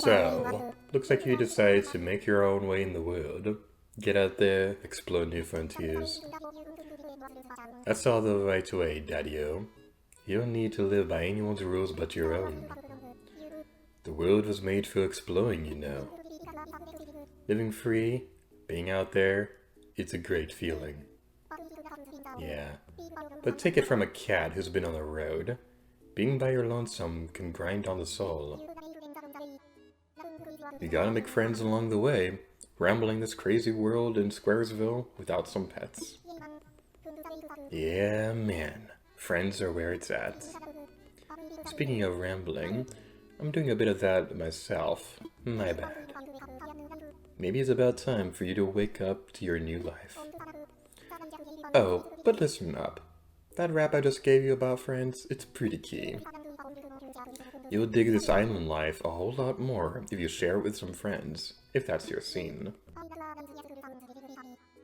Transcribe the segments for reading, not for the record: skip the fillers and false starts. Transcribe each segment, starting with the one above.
So, looks like you decided to make your own way in the world. Get out there, explore new frontiers. That's all the right way, Daddy-o. You don't need to live by anyone's rules but your own. The world was made for exploring, you know. Living free, being out there, it's a great feeling. Yeah, but take it from a cat who's been on the road. Being by your lonesome can grind on the soul. You gotta make friends along the way, rambling this crazy world in Squaresville without some pets. Yeah, man. Friends are where it's at. Speaking of rambling, I'm doing a bit of that myself. My bad. Maybe it's about time for you to wake up to your new life. Oh, but listen up. That rap I just gave you about friends, it's pretty key. You'll dig this island life a whole lot more if you share it with some friends, if that's your scene.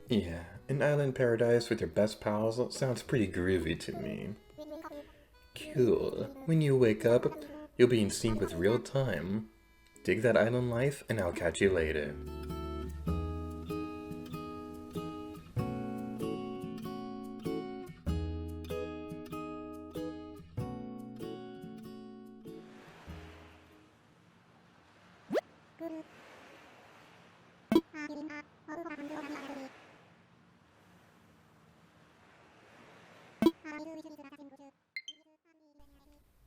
Yeah, an island paradise with your best pals sounds pretty groovy to me. Cool. When you wake up, you'll be in sync with real time. Dig that island life, and I'll catch you later.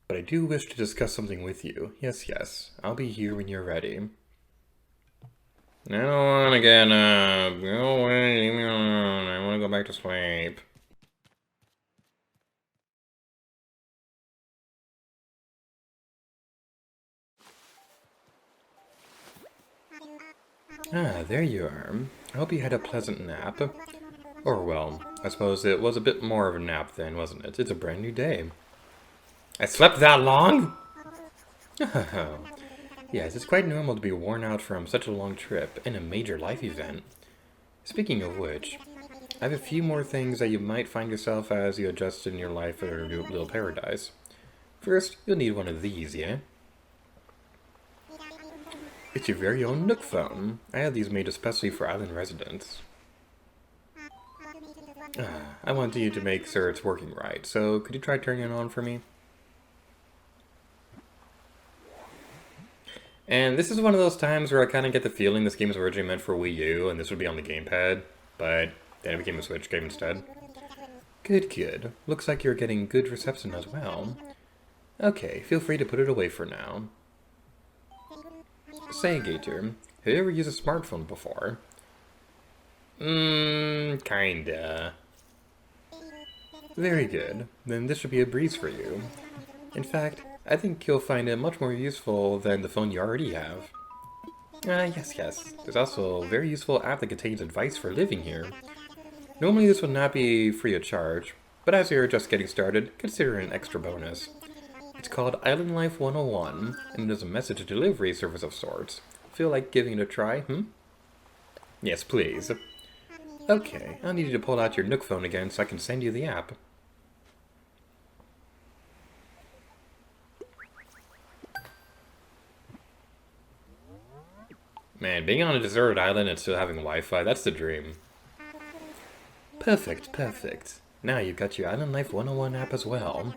But I do wish to discuss something with you. Yes. I'll be here when you're ready. I don't want to get up. Go away, leave me alone. I want to go back to sleep. Ah, there you are. I hope you had a pleasant nap. Or, well, I suppose it was a bit more of a nap then, wasn't it? It's a brand new day. I slept that long? Oh. Yes, it's quite normal to be worn out from such a long trip and a major life event. Speaking of which, I have a few more things that you might find yourself as you adjust in your life or your new little paradise. First, you'll need one of these, yeah? It's your very own Nook phone. I had these made especially for island residents. I want you to make sure it's working right, so could you try turning it on for me? And this is one of those times where I kind of get the feeling this game was originally meant for Wii U, and this would be on the gamepad, but then it became a Switch game instead. Good. Looks like you're getting good reception as well. Okay, feel free to put it away for now. Say, Gator, have you ever used a smartphone before? Kinda. Very good. Then this should be a breeze for you. In fact, I think you'll find it much more useful than the phone you already have. Yes. There's also a very useful app that contains advice for living here. Normally this would not be free of charge, but as you're just getting started, consider it an extra bonus. It's called Island Life 101, and it is a message delivery service of sorts. Feel like giving it a try, Yes, please. Okay, I'll need you to pull out your Nook phone again so I can send you the app. Man, being on a deserted island and still having Wi-Fi, that's the dream. Perfect. Now you've got your Island Life 101 app as well.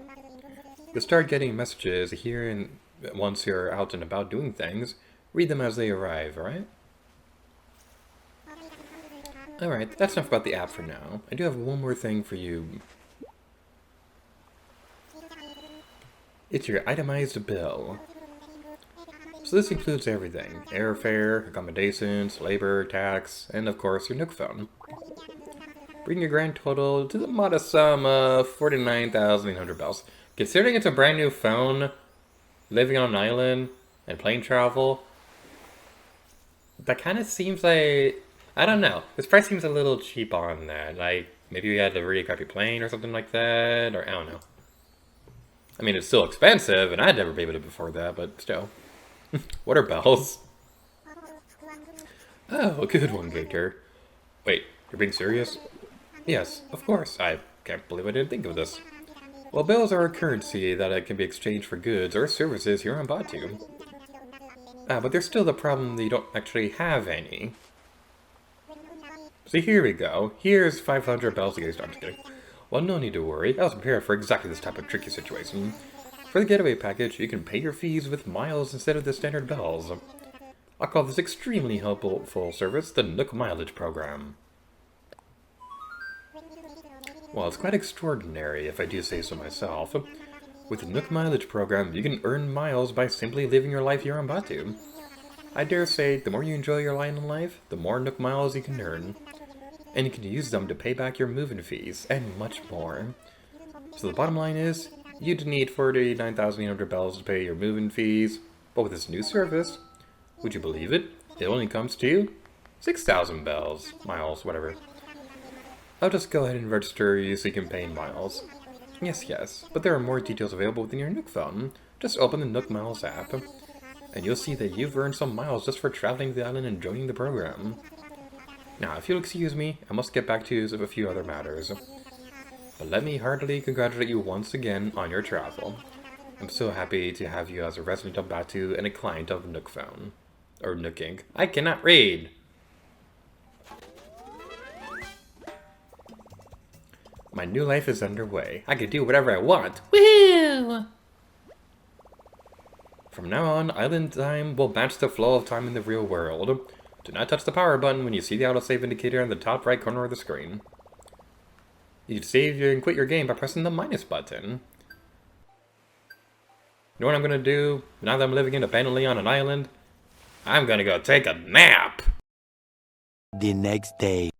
You'll start getting messages here and once you're out and about doing things. Read them as they arrive, alright? Alright, that's enough about the app for now. I do have one more thing for you. It's your itemized bill. So this includes everything. Airfare, accommodations, labor, tax, and of course your Nook phone. Bring your grand total to the modest sum of 49,800 bells. Considering it's a brand new phone, living on an island, and plane travel, that kind of seems like, I don't know. This price seems a little cheap on that. Like, maybe we had a really crappy plane or something like that, or I don't know. I mean, it's still expensive, and I'd never be able to afford that, but still. What are bells? Oh, a good one, Gator. Wait, you're being serious? Yes, of course. I can't believe I didn't think of this. Well, bells are a currency that can be exchanged for goods or services here on Batu. But there's still the problem that you don't actually have any. So here we go. Here's 500 bells to get started. I'm just kidding. Well, no need to worry. I was prepared for exactly this type of tricky situation. For the getaway package, you can pay your fees with miles instead of the standard bells. I'll call this extremely helpful service the Nook Mileage Program. Well, it's quite extraordinary, if I do say so myself. With the Nook Mileage Program, you can earn miles by simply living your life here on Batu. I dare say, the more you enjoy your island life, the more Nook Miles you can earn. And you can use them to pay back your moving fees, and much more. So the bottom line is, you'd need 49,800 bells to pay your moving fees, but with this new service, would you believe it? It only comes to 6,000 bells, miles, whatever. I'll just go ahead and register you so you can pay in miles. Yes, but there are more details available within your Nook phone. Just open the Nook Miles app, and you'll see that you've earned some miles just for traveling the island and joining the program. Now, if you'll excuse me, I must get back to you with a few other matters. But let me heartily congratulate you once again on your travel. I'm so happy to have you as a resident of Batu and a client of Nook Phone. Or Nook Inc. I cannot read! My new life is underway. I can do whatever I want. Woohoo! From now on, island time will match the flow of time in the real world. Do not touch the power button when you see the autosave indicator in the top right corner of the screen. You can save and quit your game by pressing the minus button. You know what I'm gonna do now that I'm living independently on an island? I'm gonna go take a nap! The next day.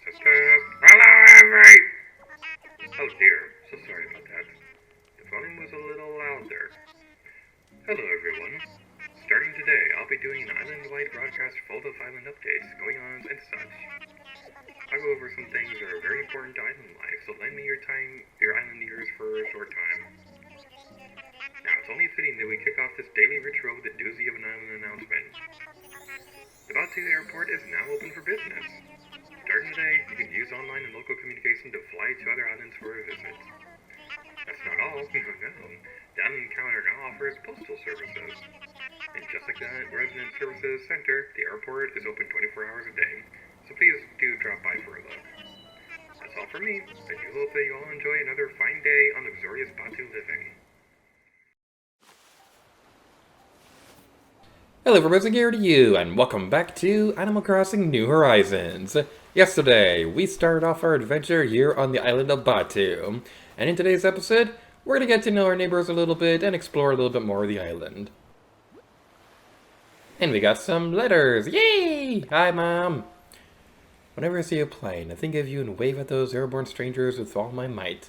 Test. Hello, everybody! Oh dear, so sorry about that. The volume was a little loud there. Hello, everyone. Starting today, I'll be doing an island-wide broadcast full of island updates, going-ons, and such. I'll go over some things that are very important to island life, so lend me your island ears for a short time. Now, it's only fitting that we kick off this daily ritual with a doozy of an island announcement. The Batu Airport is now open for business. Starting today, you can use online and local communication to fly to other islands for a visit. That's not all. No. The island calendar now offers postal services. And just like the Resident Services Center, the airport is open 24 hours a day, so please do drop by for a look. That's all for me. I do hope that you all enjoy another fine day on luxurious Batu living. Hello everybody, here to you, and welcome back to Animal Crossing New Horizons. Yesterday, we started off our adventure here on the island of Batu, and in today's episode, we're going to get to know our neighbors a little bit and explore a little bit more of the island. And we got some letters! Yay! Hi, Mom! Whenever I see a plane, I think of you and wave at those airborne strangers with all my might.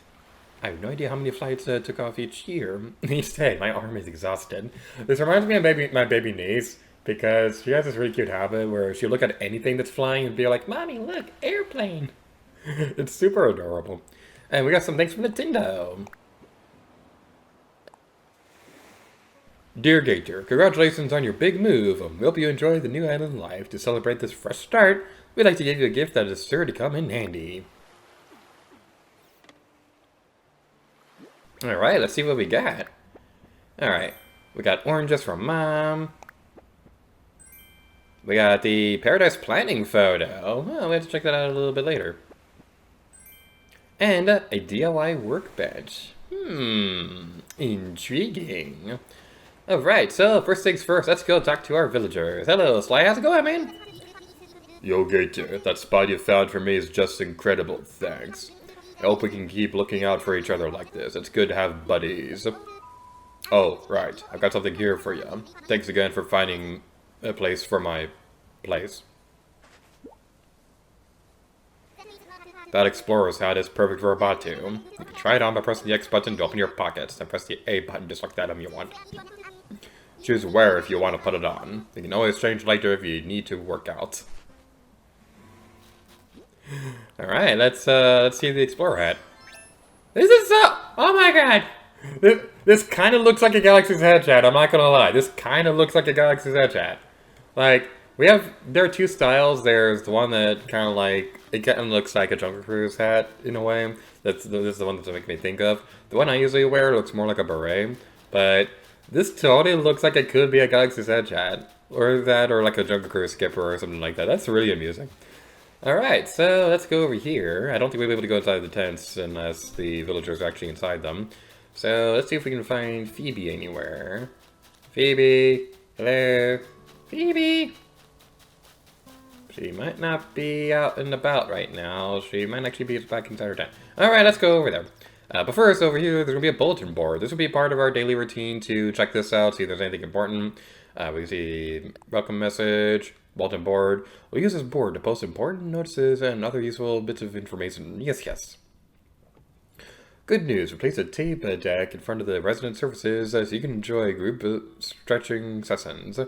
I have no idea how many flights took off each year. Each day, my arm is exhausted. This reminds me of my baby niece, because she has this really cute habit where she'll look at anything that's flying and be like, Mommy, look, airplane! It's super adorable. And we got some things from Nintendo. Dear Gator, congratulations on your big move. We hope you enjoy the new island life. To celebrate this fresh start, we'd like to give you a gift that is sure to come in handy. Alright, let's see what we got. Alright, we got oranges from Mom. We got the Paradise Planning photo. Well, we have to check that out a little bit later. And a DIY workbench. Intriguing. Alright, so first things first, let's go talk to our villagers. Hello, Sly, how's it going, man? Yo, Gator, that spot you found for me is just incredible, thanks. I hope we can keep looking out for each other like this. It's good to have buddies. Oh, right. I've got something here for you. Thanks again for finding a place for my place. That Explorer's hat is perfect for a Batu. You can try it on by pressing the X button to open your pockets, then press the A button just like that if you want. Choose where if you want to put it on. You can always change later if you need to work out. Alright, let's see the Explorer hat. This is so... Oh my god! This kind of looks like a Galaxy's Edge hat, I'm not gonna lie. This kind of looks like a Galaxy's Edge hat. Like, there are two styles. There's the one that kind of like, it kind of looks like a Jungle Cruise hat in a way. This is the one that's making me think of. The one I usually wear looks more like a beret, but this totally looks like it could be a Galaxy's Edge hat. Or that, or like a Jungle Cruise skipper or something like that. That's really amusing. Alright, so let's go over here. I don't think we'll be able to go inside the tents unless the villagers are actually inside them. So let's see if we can find Phoebe anywhere. Phoebe! Hello? Phoebe! She might not be out and about right now. She might actually be back inside her tent. Alright, let's go over there. But first, over here, there's going to be a bulletin board. This will be part of our daily routine to check this out, see if there's anything important. We see welcome message, bulletin board. We'll use this board to post important notices and other useful bits of information. Yes, yes. Good news, we place a tape deck in front of the resident services so you can enjoy group stretching sessions.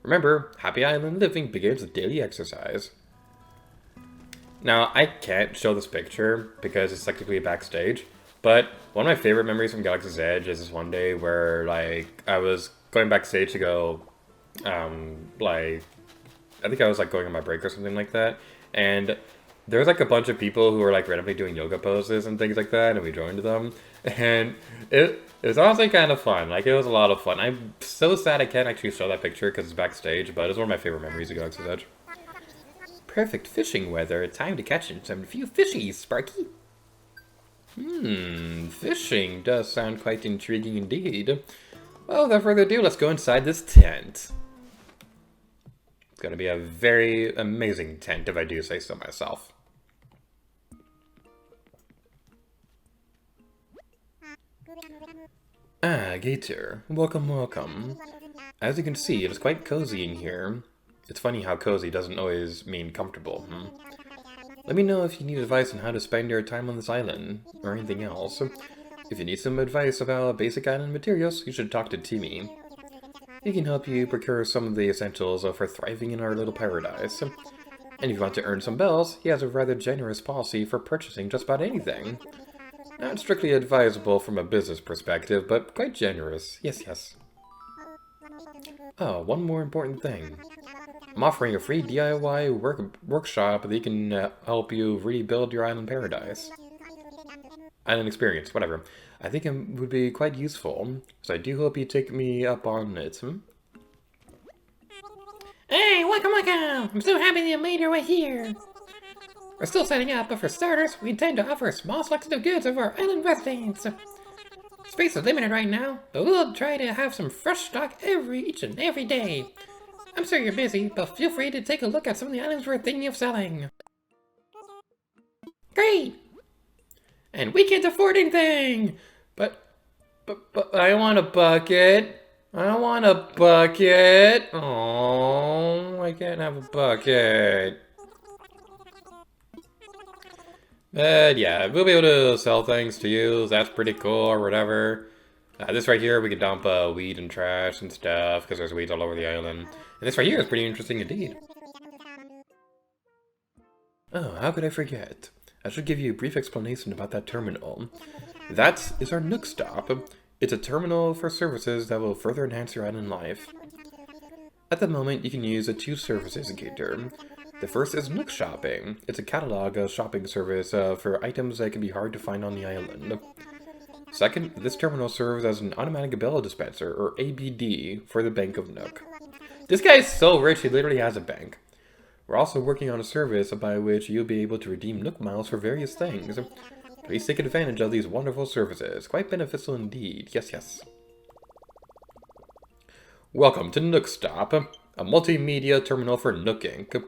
Remember, Happy Island living begins with daily exercise. Now, I can't show this picture because it's technically backstage, but one of my favorite memories from Galaxy's Edge is this one day where, like, I was going backstage to go, like, I think I was, like, going on my break or something like that, and there was, like, a bunch of people who were, like, randomly doing yoga poses and things like that, and we joined them, and it was honestly kind of fun. Like, it was a lot of fun. I'm so sad I can't actually show that picture because it's backstage, but it's one of my favorite memories of Galaxy's Edge. Perfect fishing weather. Time to catch some few fishies, Sparky. Fishing does sound quite intriguing indeed. Well, without further ado, let's go inside this tent. It's gonna be a very amazing tent, if I do say so myself. Ah, Gator. Welcome, welcome. As you can see, it is quite cozy in here. It's funny how cozy doesn't always mean comfortable, Let me know if you need advice on how to spend your time on this island, or anything else. If you need some advice about basic island materials, you should talk to Timmy. He can help you procure some of the essentials for thriving in our little paradise. And if you want to earn some bells, he has a rather generous policy for purchasing just about anything. Not strictly advisable from a business perspective, but quite generous. Yes, yes. Oh, one more important thing. I'm offering a free DIY workshop that can help you rebuild your island paradise. Island experience, whatever. I think it would be quite useful, so I do hope you take me up on it. Hey, welcome, welcome! I'm so happy you made your way here. We're still setting up, but for starters, we intend to offer a small selection of goods of our island residents. Space is limited right now, but we'll try to have some fresh stock each and every day. I'm sure you're busy, but feel free to take a look at some of the items we're thinking of selling. Great! And we can't afford anything! But I want a bucket. I want a bucket. Oh, I can't have a bucket. But yeah, we'll be able to sell things to you. That's pretty cool or whatever. This right here, we can dump weed and trash and stuff because there's weeds all over the island. And this right here is pretty interesting indeed. Oh, how could I forget? I should give you a brief explanation about that terminal. That is our Nook Stop. It's a terminal for services that will further enhance your island life. At the moment, you can use two services in Gator. The first is Nook Shopping. It's a catalog shopping service for items that can be hard to find on the island. Second, this terminal serves as an automatic bill dispenser, or ABD, for the Bank of Nook. This guy is so rich, he literally has a bank. We're also working on a service by which you'll be able to redeem Nook Miles for various things. Please take advantage of these wonderful services. Quite beneficial indeed. Yes, yes. Welcome to Nook Stop, a multimedia terminal for Nook Inc.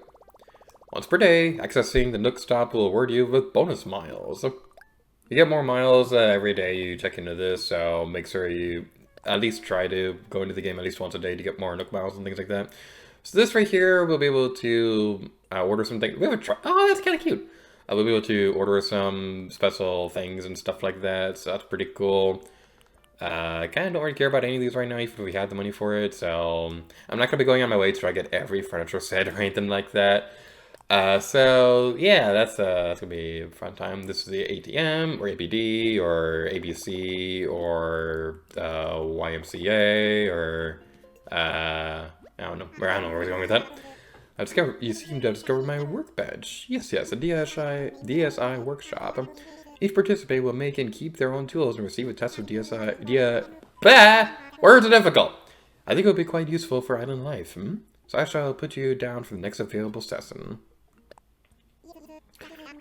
Once per day, accessing the Nook Stop will reward you with bonus miles. You get more miles every day you check into this, so make sure you at least try to go into the game at least once a day to get more Nook Miles and things like that. So this right here, we'll be able to order some things. We have a oh, that's kind of cute. We'll be able to order some special things and stuff like that, so that's pretty cool. I kind of don't really care about any of these right now, even if we had the money for it, so I'm not going to be going on my way to try to get every furniture set or anything like that. So yeah, that's gonna be a fun time. This is the ATM or APD or ABC or YMCA or I don't know where we're going with that. You seem to have discovered my workbench. Yes, a DSI workshop. Each participant will make and keep their own tools and receive a test of Bah! Words are difficult! I think it would be quite useful for island life, So I shall put you down for the next available session.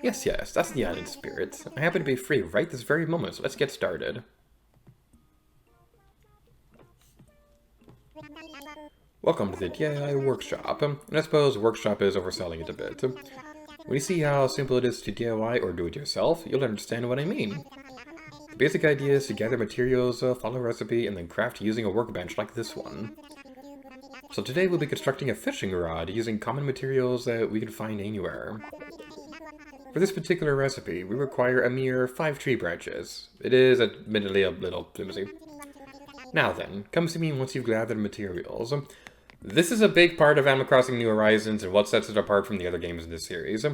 Yes, that's the island spirit. I happen to be free right this very moment, so let's get started. Welcome to the DIY workshop, and I suppose workshop is overselling it a bit. When you see how simple it is to DIY or do it yourself, you'll understand what I mean. The basic idea is to gather materials, follow a recipe, and then craft using a workbench like this one. So today we'll be constructing a fishing rod using common materials that we can find anywhere. For this particular recipe, we require a mere 5 tree branches. It is admittedly a little flimsy. Now then, come see me once you've gathered materials. This is a big part of Animal Crossing New Horizons and what sets it apart from the other games in this series.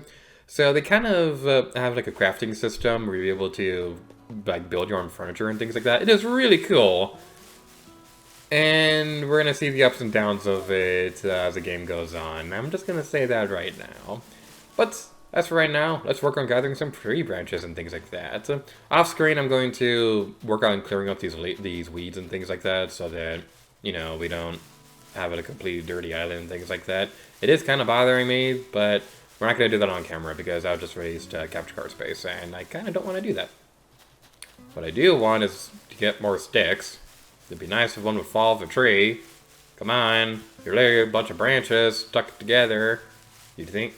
So they kind of have like a crafting system where you're able to like build your own furniture and things like that. It is really cool. And we're going to see the ups and downs of it as the game goes on. I'm just going to say that right now. But as for right now, let's work on gathering some tree branches and things like that. Off screen, I'm going to work on clearing up these weeds and things like that so that, you know, we don't have a completely dirty island and things like that. It is kind of bothering me, but we're not going to do that on camera because I'll just waste capture card space, and I kind of don't want to do that. What I do want is to get more sticks. It'd be nice if one would fall off a tree. Come on, you're literally a bunch of branches stuck together. You'd think,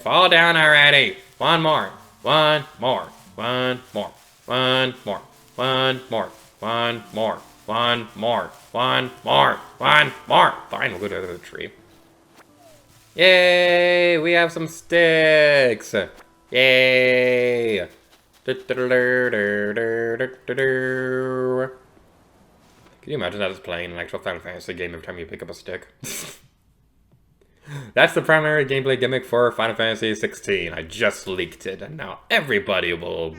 fall down already. One more. One more. One more. One more. One more. One more. One more. One more. One more. Fine, we'll go to the other tree. Yay! We have some sticks. Yay! Can you imagine that as playing an actual Final Fantasy game every time you pick up a stick? That's the primary gameplay gimmick for Final Fantasy 16. I just leaked it, and now everybody will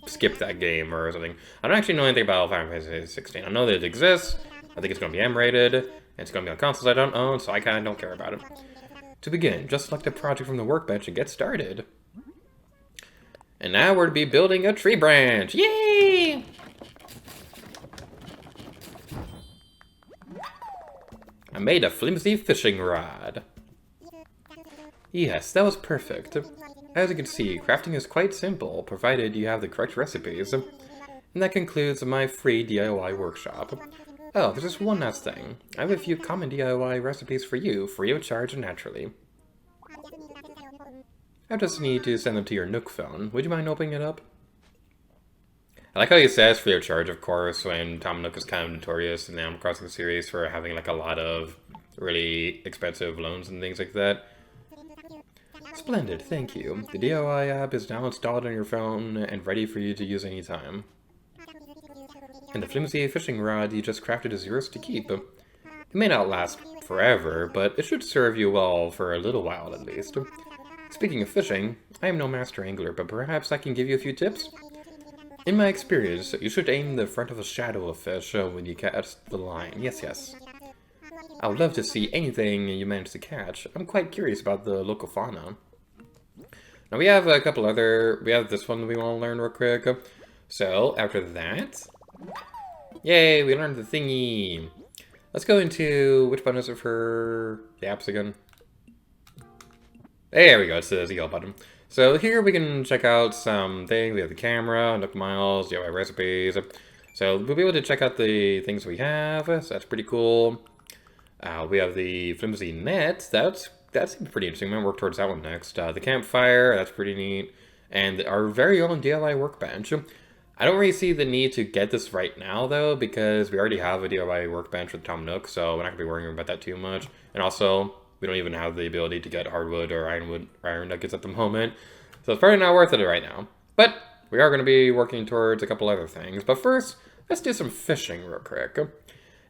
skip that game or something. I don't actually know anything about Final Fantasy 16. I know that it exists. I think it's going to be M-rated, and it's going to be on consoles I don't own, so I kind of don't care about it. To begin, just select a project from the workbench and get started. And now we're to be building a tree branch. Yay! I made a flimsy fishing rod. Yes, that was perfect. As you can see, crafting is quite simple, provided you have the correct recipes. And that concludes my free DIY workshop. Oh, there's just one last thing. I have a few common DIY recipes for you, free of charge naturally. I just need to send them to your Nook phone. Would you mind opening it up? I like how he says free of charge, of course, when Tom Nook is kind of notorious in the Animal Crossing series for having like a lot of really expensive loans and things like that. Splendid, thank you. The DIY app is now installed on your phone and ready for you to use anytime. And the flimsy fishing rod you just crafted is yours to keep. It may not last forever, but it should serve you well for a little while at least. Speaking of fishing, I am no master angler, but perhaps I can give you a few tips? In my experience, you should aim the front of a shadow of fish when you cast the line. Yes. I would love to see anything you manage to catch. I'm quite curious about the local fauna. Now we have a couple other... We have this one that we want to learn real quick. So, after that... Yay, we learned the thingy! Let's go into... Which button is it for the apps again? There we go, it's the yellow button. So here we can check out some things. We have the camera, Nook Miles, DIY recipes. So we'll be able to check out the things we have. So that's pretty cool. We have the flimsy net. That's pretty interesting. I'm going to work towards that one next. The campfire, that's pretty neat. And our very own DIY workbench. I don't really see the need to get this right now, though, because we already have a DIY workbench with Tom Nook, so we're not going to be worrying about that too much. And also, we don't even have the ability to get hardwood or iron nuggets at the moment. So it's probably not worth it right now. But we are going to be working towards a couple other things. But first, let's do some fishing real quick.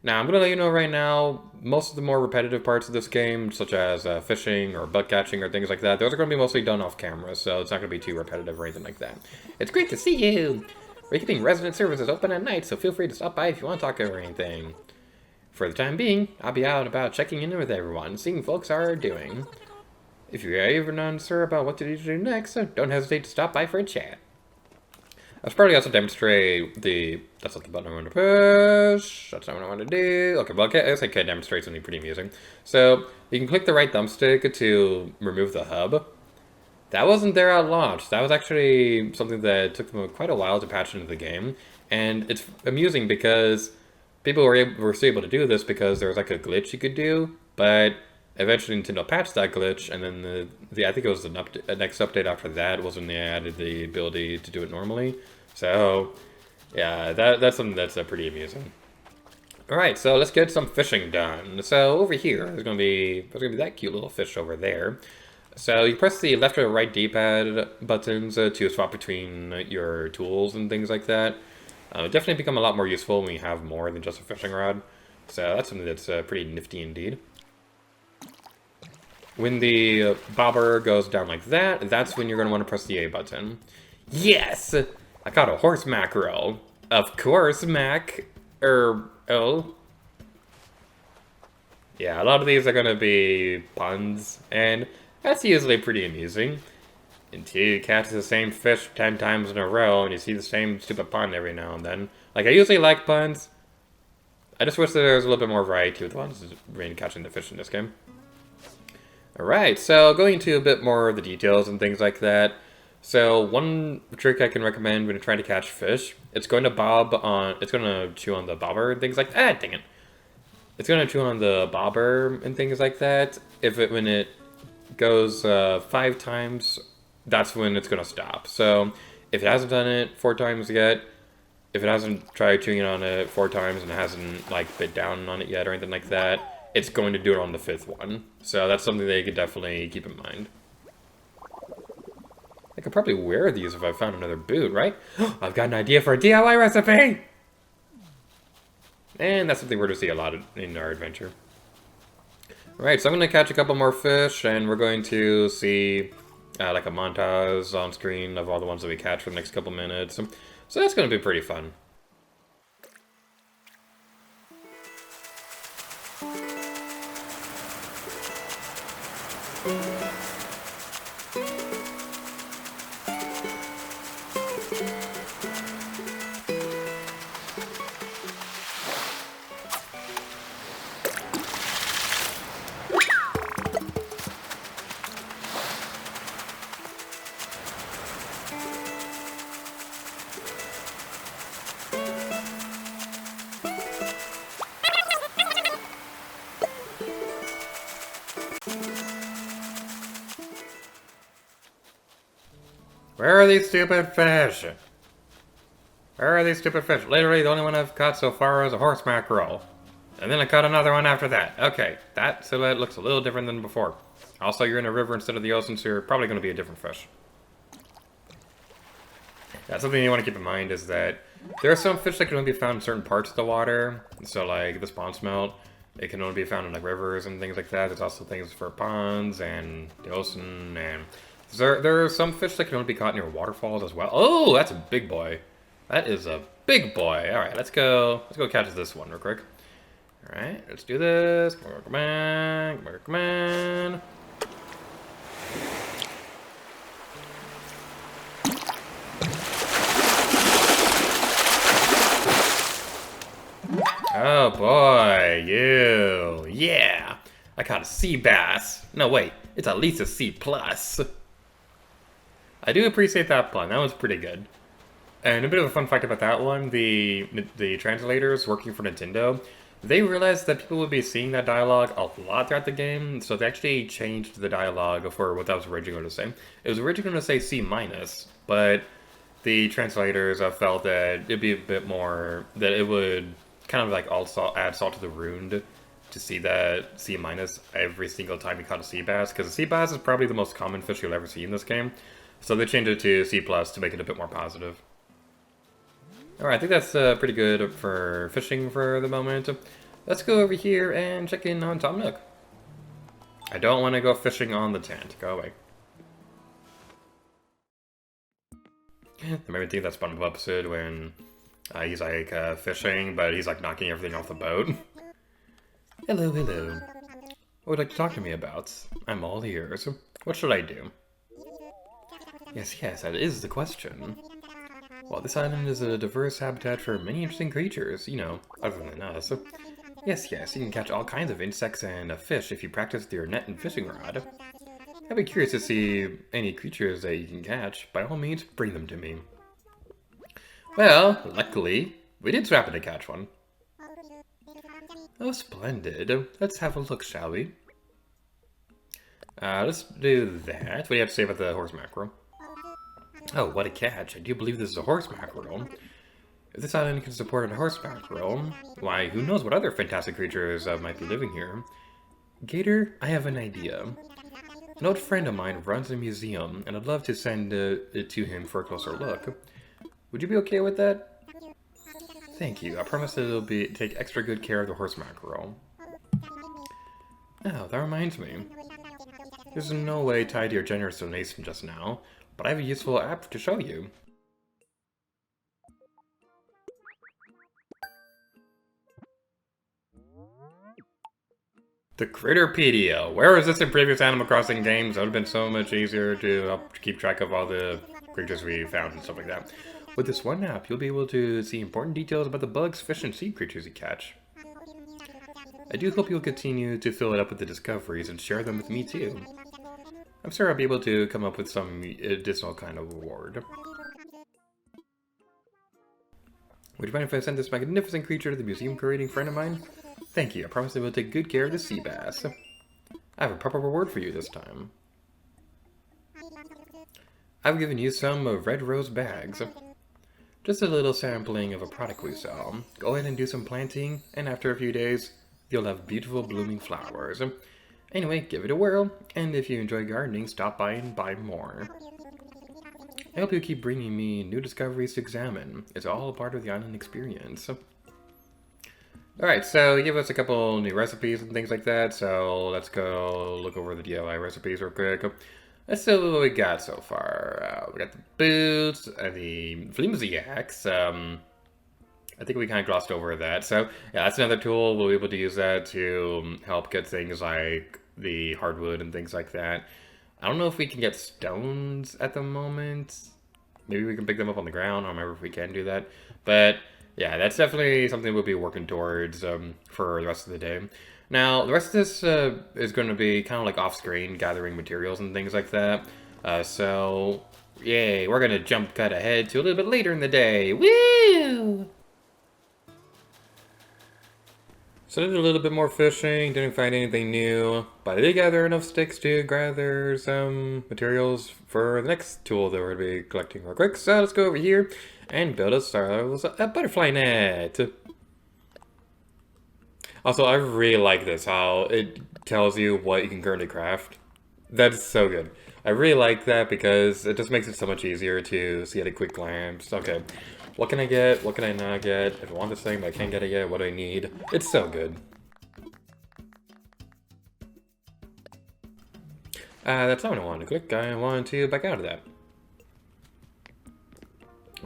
Now, I'm going to let you know right now, most of the more repetitive parts of this game, such as fishing or bug catching or things like that, those are going to be mostly done off camera, so it's not going to be too repetitive or anything like that. It's great to see you! We're keeping resident services open at night, so feel free to stop by if you want to talk or anything. For the time being, I'll be out and about checking in with everyone, seeing folks are doing. If you're ever unsure about what to do next, don't hesitate to stop by for a chat. I should probably also demonstrate the... That's not the button I want to push. That's not what I want to do. Okay, well, I guess I could demonstrate something pretty amusing. So, you can click the right thumbstick to remove the hub. That wasn't there at launch. That was actually something that took them quite a while to patch into the game. And it's amusing because people were still able to do this because there was like a glitch you could do, but eventually Nintendo patched that glitch, and then I think it was the next update after that was when they added the ability to do it normally. So, yeah, that's something that's pretty amusing. All right, so let's get some fishing done. So over here, there's gonna be that cute little fish over there. So you press the left or right D-pad buttons to swap between your tools and things like that. Definitely become a lot more useful when you have more than just a fishing rod. So that's something that's pretty nifty indeed. When the bobber goes down like that, that's when you're going to want to press the A button. Yes! I caught a horse mackerel. Of course, Mac. Oh. Yeah, a lot of these are going to be puns, and that's usually pretty amusing. Until you catch the same fish 10 times in a row, and you see the same stupid pun every now and then. Like, I usually like puns. I just wish that there was a little bit more variety with the ones really catching the fish in this game. Alright, so going into a bit more of the details and things like that. So one trick I can recommend when you're trying to catch fish, it's going to chew on the bobber and things like that. Dang it. It's going to chew on the bobber and things like that. When it goes 5 times, that's when it's going to stop. So if it hasn't done it 4 times yet, if it hasn't tried chewing on it 4 times and it hasn't like bit down on it yet or anything like that, it's going to do it on the 5th one. So that's something that you could definitely keep in mind. I could probably wear these if I found another boot, right? I've got an idea for a DIY recipe! And that's something we're going to see a lot in our adventure. Alright, so I'm going to catch a couple more fish, and we're going to see like a montage on screen of all the ones that we catch for the next couple minutes. So that's going to be pretty fun. Where are these stupid fish? Where are these stupid fish? Literally, the only one I've caught so far is a horse mackerel. And then I caught another one after that. Okay, that silhouette looks a little different than before. Also, you're in a river instead of the ocean, so you're probably going to be a different fish. Yeah, something you want to keep in mind is that there are some fish that can only be found in certain parts of the water. So, like, the spawn smelt, it can only be found in, like, rivers and things like that. There's also things for ponds and the ocean, and there are some fish that can only be caught near waterfalls as well. Oh, that's a big boy. That is a big boy. All right, let's go catch this one real quick. All right, let's do this. Come on, come on, come on. Oh boy, you. Yeah. I caught a sea bass. No, wait. It's at least a C+. I do appreciate that pun. That was pretty good. And a bit of a fun fact about that one, the translators working for Nintendo, they realized that people would be seeing that dialogue a lot throughout the game, so they actually changed the dialogue for what that was originally going to say. It was originally going to say C-, but the translators felt that it'd be a bit more, that it would kind of like also add salt to the wound to see that C- every single time you caught a sea bass, because a sea bass is probably the most common fish you'll ever see in this game. So they changed it to C+ to make it a bit more positive. Alright, I think that's pretty good for fishing for the moment. Let's go over here and check in on Tom Nook. I don't want to go fishing on the tent. Go away. Remember that SpongeBob episode when he's like fishing, but he's like knocking everything off the boat? Hello, hello. What would you like to talk to me about? I'm all ears. What should I do? Yes, yes, that is the question. Well, this island is a diverse habitat for many interesting creatures, you know, other than us. Yes, yes, you can catch all kinds of insects and fish if you practice with your net and fishing rod. I'd be curious to see any creatures that you can catch. By all means, bring them to me. Well, luckily, we did happen to catch one. Oh, splendid. Let's have a look, shall we? Let's do that. What do you have to say about the horse mackerel? Oh, what a catch. I do believe this is a horse mackerel. If this island can support a horse mackerel, why, who knows what other fantastic creatures might be living here. Gator, I have an idea. An old friend of mine runs a museum, and I'd love to send it to him for a closer look. Would you be okay with that? Thank you. I promise that it'll take extra good care of the horse mackerel. Oh, that reminds me. There's no way tied to your generous donation just now, but I have a useful app to show you. The Critterpedia. Where was this in previous Animal Crossing games? That would have been so much easier to help keep track of all the creatures we found and stuff like that. With this one app, you'll be able to see important details about the bugs, fish, and sea creatures you catch. I do hope you'll continue to fill it up with the discoveries and share them with me too. I'm sure I'll be able to come up with some additional kind of reward. Would you mind if I sent this magnificent creature to the museum curating friend of mine? Thank you. I promise I will take good care of the sea bass. I have a proper reward for you this time. I've given you some red rose bags. Just a little sampling of a product we sell. Go ahead and do some planting, and after a few days, you'll have beautiful blooming flowers. Anyway, give it a whirl, and if you enjoy gardening, stop by and buy more. I hope you keep bringing me new discoveries to examine. It's all a part of the island experience. Alright, so give us a couple new recipes and things like that, so let's go look over the DIY recipes real quick. Let's see what we got so far. We got the boots, the flimsy axe. I think we kind of glossed over that. So, yeah, that's another tool. We'll be able to use that to help get things like the hardwood and things like that. I don't know if we can get stones at the moment. Maybe we can pick them up on the ground. I don't remember if we can do that. But, yeah, that's definitely something we'll be working towards for the rest of the day. Now, the rest of this is going to be kind of like off-screen, gathering materials and things like that. So, yay, we're going to jump cut ahead to a little bit later in the day. Woo! So I did a little bit more fishing, didn't find anything new, but I did gather enough sticks to gather some materials for the next tool that we're going to be collecting real quick. So let's go over here and build ourselves a butterfly net. Also, I really like this, how it tells you what you can currently craft. That's so good. I really like that because it just makes it so much easier to see at a quick glance. Okay, what can I get? What can I not get? If I want this thing but I can't get it yet, what do I need? It's so good. That's not what I wanted to click. I wanted to back out of that.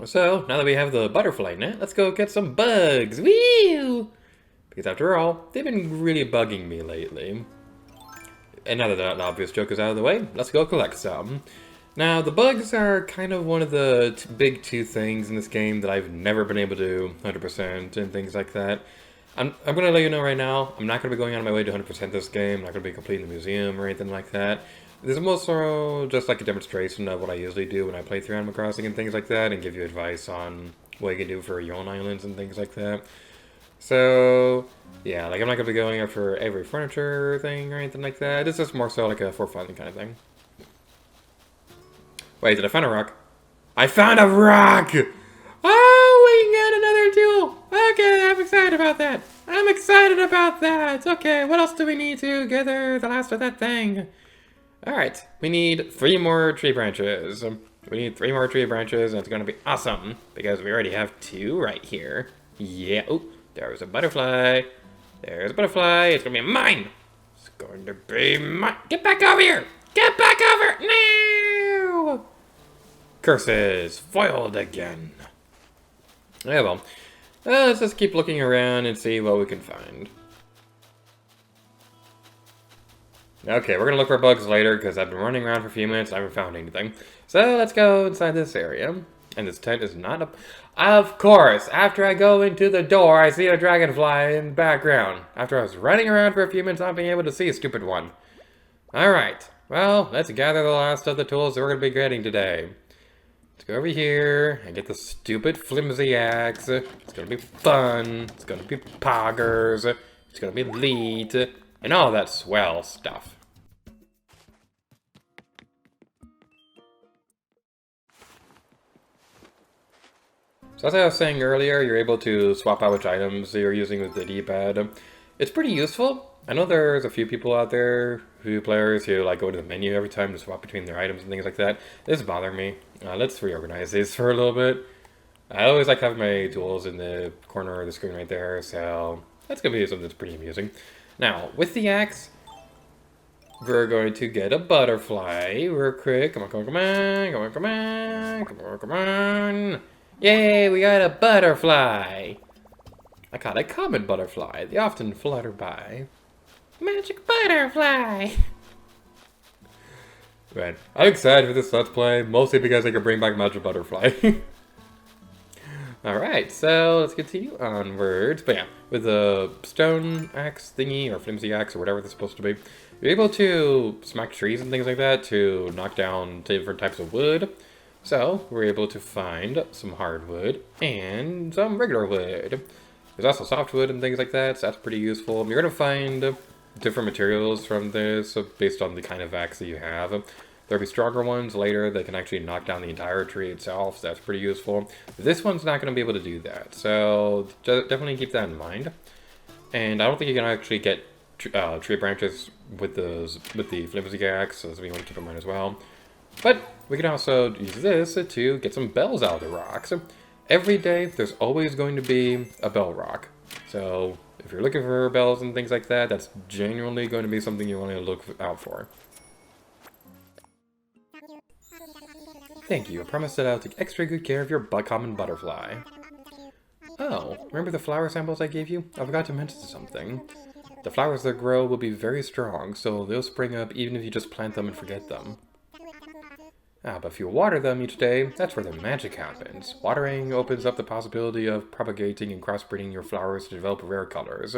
So, now that we have the butterfly net, let's go get some bugs. Woo! Because after all, they've been really bugging me lately. And now that that obvious joke is out of the way, let's go collect some. Now, the bugs are kind of one of the big two things in this game that I've never been able to do 100% and things like that. I'm going to let you know right now, I'm not going to be going out of my way to 100% this game. I'm not going to be completing the museum or anything like that. This is more just like a demonstration of what I usually do when I play through Animal Crossing and things like that, and give you advice on what you can do for your own islands and things like that. So, yeah, like I'm not going to be going after every furniture thing or anything like that. It's just more so like a for fun kind of thing. Wait, did I find a rock? I found a rock! Oh, we can get another tool! Okay, I'm excited about that. I'm excited about that! Okay, what else do we need to gather the last of that thing? Alright, we need 3 more tree branches. We need 3 more tree branches, and it's going to be awesome, because we already have 2 right here. Yeah, oh. There's a butterfly. There's a butterfly. It's going to be mine. It's going to be mine. Get back over here. Get back over. No. Curses. Foiled again. Yeah, well. Let's just keep looking around and see what we can find. Okay, we're gonna look for bugs later because I've been running around for a few minutes. I haven't found anything. So let's go inside this area. And this tent is not up. Of course, after I go into the door, I see a dragonfly in the background. After I was running around for a few minutes, not being able to see a stupid one. Alright, well, let's gather the last of the tools that we're going to be getting today. Let's go over here and get the stupid flimsy axe. It's going to be fun. It's going to be poggers. It's going to be lead. And all that swell stuff. So as I was saying earlier, you're able to swap out which items you're using with the D-pad. It's pretty useful. I know there's a few people out there, few players who like go to the menu every time to swap between their items and things like that. This is bothering me. Let's reorganize these for a little bit. I always like having my tools in the corner of the screen right there, so that's going to be something that's pretty amusing. Now, with the axe, we're going to get a butterfly real quick. Come on, come on, come on, come on, come on, come on, come on. Yay, we got a butterfly. I caught a common butterfly. They often flutter by. Magic butterfly! Man, I'm excited for this Let's Play, mostly because I can bring back Magic Butterfly. Alright, so let's continue onwards. But yeah, with the stone axe thingy, or flimsy axe, or whatever it's supposed to be, you're able to smack trees and things like that to knock down different types of wood. So, we're able to find some hardwood and some regular wood. There's also softwood and things like that, so that's pretty useful. You're going to find different materials from this based on the kind of axe that you have. There'll be stronger ones later that can actually knock down the entire tree itself, so that's pretty useful. This one's not going to be able to do that, so definitely keep that in mind. And I don't think you can actually get tree branches with the flimsy axe, so we want to keep in mind as well. But we can also use this to get some bells out of the rocks. Every day, there's always going to be a bell rock. So if you're looking for bells and things like that, that's genuinely going to be something you want to look out for. Thank you. I promise that I'll take extra good care of your common butterfly. Oh, remember the flower samples I gave you? I forgot to mention something. The flowers that grow will be very strong, so they'll spring up even if you just plant them and forget them. But if you water them each day, that's where the magic happens. Watering opens up the possibility of propagating and crossbreeding your flowers to develop rare colors.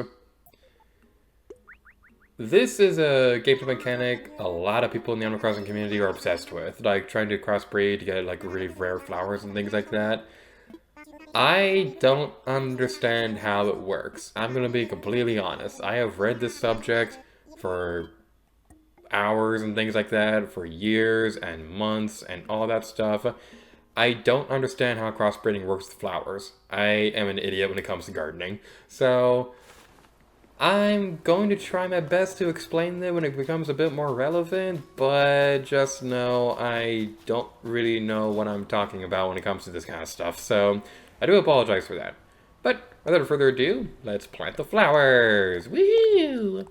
This is a gameplay mechanic a lot of people in the Animal Crossing community are obsessed with, like trying to crossbreed to get like really rare flowers and things like that. I don't understand how it works. I'm gonna be completely honest. I have read this subject for hours and things like that for years and months and all that stuff. I don't understand how crossbreeding works with flowers. I am an idiot when it comes to gardening. So I'm going to try my best to explain that when it becomes a bit more relevant, but just know I don't really know what I'm talking about when it comes to this kind of stuff. So I do apologize for that. But without further ado, let's plant the flowers. Woo!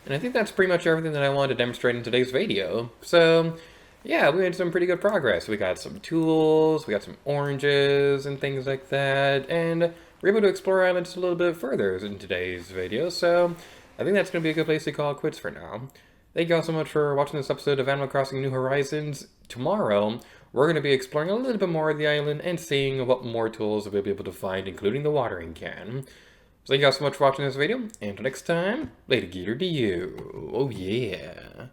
And I think that's pretty much everything that I wanted to demonstrate in today's video. So, yeah, we made some pretty good progress. We got some tools, we got some oranges and things like that, and we're able to explore islands a little bit further in today's video. So, I think that's going to be a good place to call it quits for now. Thank you all so much for watching this episode of Animal Crossing New Horizons. Tomorrow, we're going to be exploring a little bit more of the island and seeing what more tools we'll be able to find, including the watering can. So thank you all so much for watching this video, and until next time, later geeter to you. Oh yeah.